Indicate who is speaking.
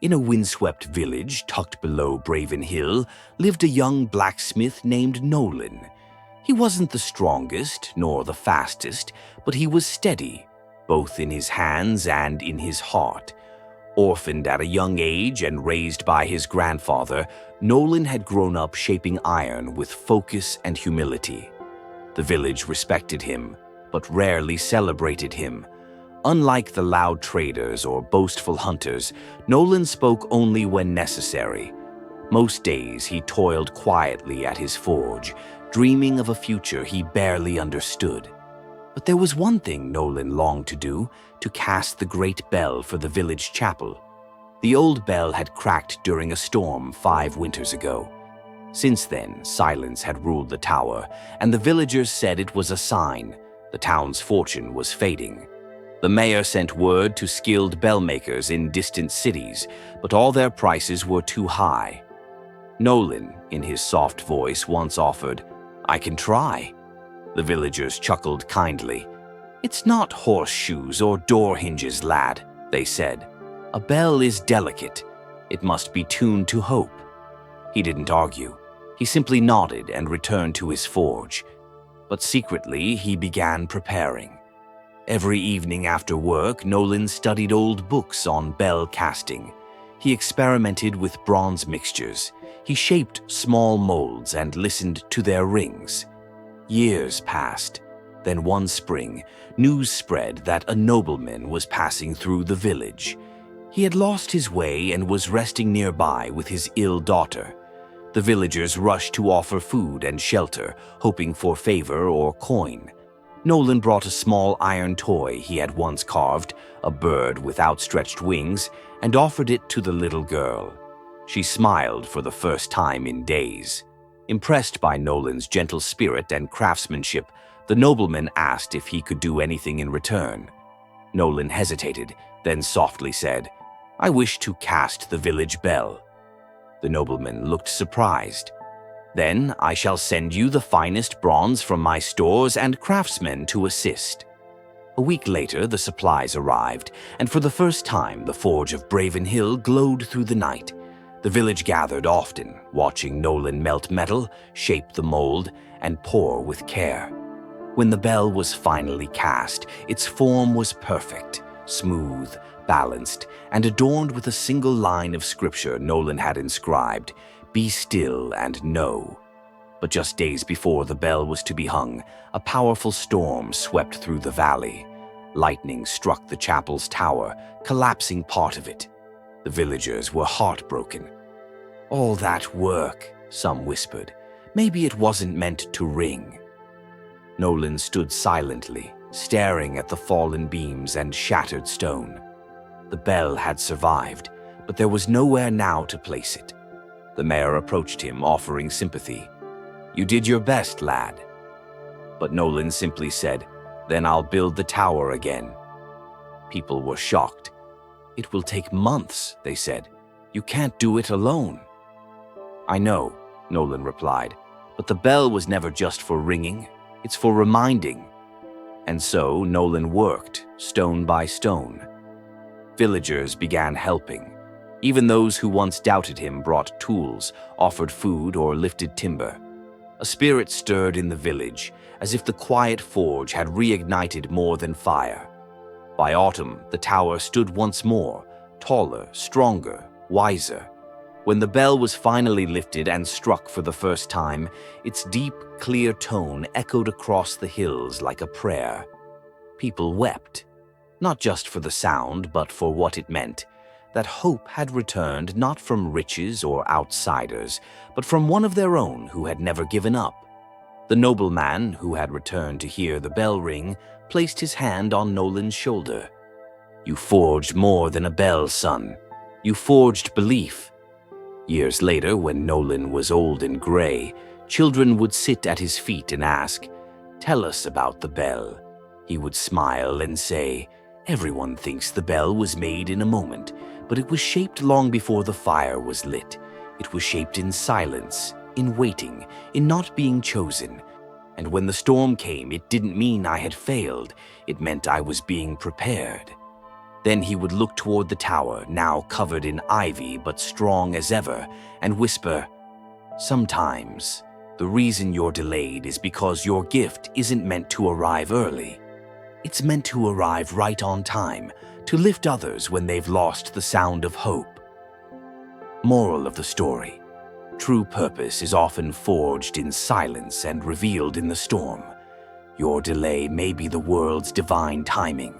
Speaker 1: In a windswept village tucked below Braven Hill lived a young blacksmith named Nolan. He wasn't the strongest nor the fastest, but he was steady, both in his hands and in his heart. Orphaned at a young age and raised by his grandfather, Nolan had grown up shaping iron with focus and humility. The village respected him, but rarely celebrated him. Unlike the loud traders or boastful hunters, Nolan spoke only when necessary. Most days he toiled quietly at his forge, dreaming of a future he barely understood. But there was one thing Nolan longed to do: to cast the great bell for the village chapel. The old bell had cracked during a storm 5 winters ago. Since then, silence had ruled the tower, and the villagers said it was a sign. The town's fortune was fading. The mayor sent word to skilled bell makers in distant cities, but all their prices were too high. Nolan, in his soft voice, once offered, "I can try." The villagers chuckled kindly. "It's not horseshoes or door hinges, lad," they said. "A bell is delicate. It must be tuned to hope." He didn't argue. He simply nodded and returned to his forge. But secretly, he began preparing. Every evening after work, Nolan studied old books on bell casting. He experimented with bronze mixtures. He shaped small molds and listened to their rings. Years passed. Then one spring, news spread that a nobleman was passing through the village. He had lost his way and was resting nearby with his ill daughter. The villagers rushed to offer food and shelter, hoping for favor or coin. Nolan brought a small iron toy he had once carved, a bird with outstretched wings, and offered it to the little girl. She smiled for the first time in days. Impressed by Nolan's gentle spirit and craftsmanship, the nobleman asked if he could do anything in return. Nolan hesitated, then softly said, "I wish to cast the village bell." The nobleman looked surprised. "Then I shall send you the finest bronze from my stores and craftsmen to assist." A week later, the supplies arrived, and for the first time, the forge of Braven Hill glowed through the night. The village gathered often, watching Nolan melt metal, shape the mold, and pour with care. When the bell was finally cast, its form was perfect, smooth, balanced, and adorned with a single line of scripture Nolan had inscribed, "Be still and know." But just days before the bell was to be hung, a powerful storm swept through the valley. Lightning struck the chapel's tower, collapsing part of it. The villagers were heartbroken. "All that work," some whispered. "Maybe it wasn't meant to ring." Nolan stood silently, staring at the fallen beams and shattered stone. The bell had survived, but there was nowhere now to place it. The mayor approached him, offering sympathy. "You did your best, lad." But Nolan simply said, "Then I'll build the tower again." People were shocked. "It will take months," they said. "You can't do it alone." "I know," Nolan replied, "but the bell was never just for ringing. It's for reminding." And so Nolan worked, stone by stone. Villagers began helping. Even those who once doubted him brought tools, offered food, or lifted timber. A spirit stirred in the village, as if the quiet forge had reignited more than fire. By autumn, the tower stood once more, taller, stronger, wiser. When the bell was finally lifted and struck for the first time, its deep, clear tone echoed across the hills like a prayer. People wept, not just for the sound, but for what it meant. That hope had returned not from riches or outsiders, but from one of their own who had never given up. The nobleman, who had returned to hear the bell ring, placed his hand on Nolan's shoulder. "You forged more than a bell, son. You forged belief." Years later, when Nolan was old and gray, children would sit at his feet and ask, "Tell us about the bell." He would smile and say, "Everyone thinks the bell was made in a moment, but it was shaped long before the fire was lit. It was shaped in silence, in waiting, in not being chosen. And when the storm came, it didn't mean I had failed. It meant I was being prepared." Then he would look toward the tower, now covered in ivy but strong as ever, and whisper, "Sometimes, the reason you're delayed is because your gift isn't meant to arrive early. It's meant to arrive right on time, to lift others when they've lost the sound of hope." Moral of the story: true purpose is often forged in silence and revealed in the storm. Your delay may be the world's divine timing,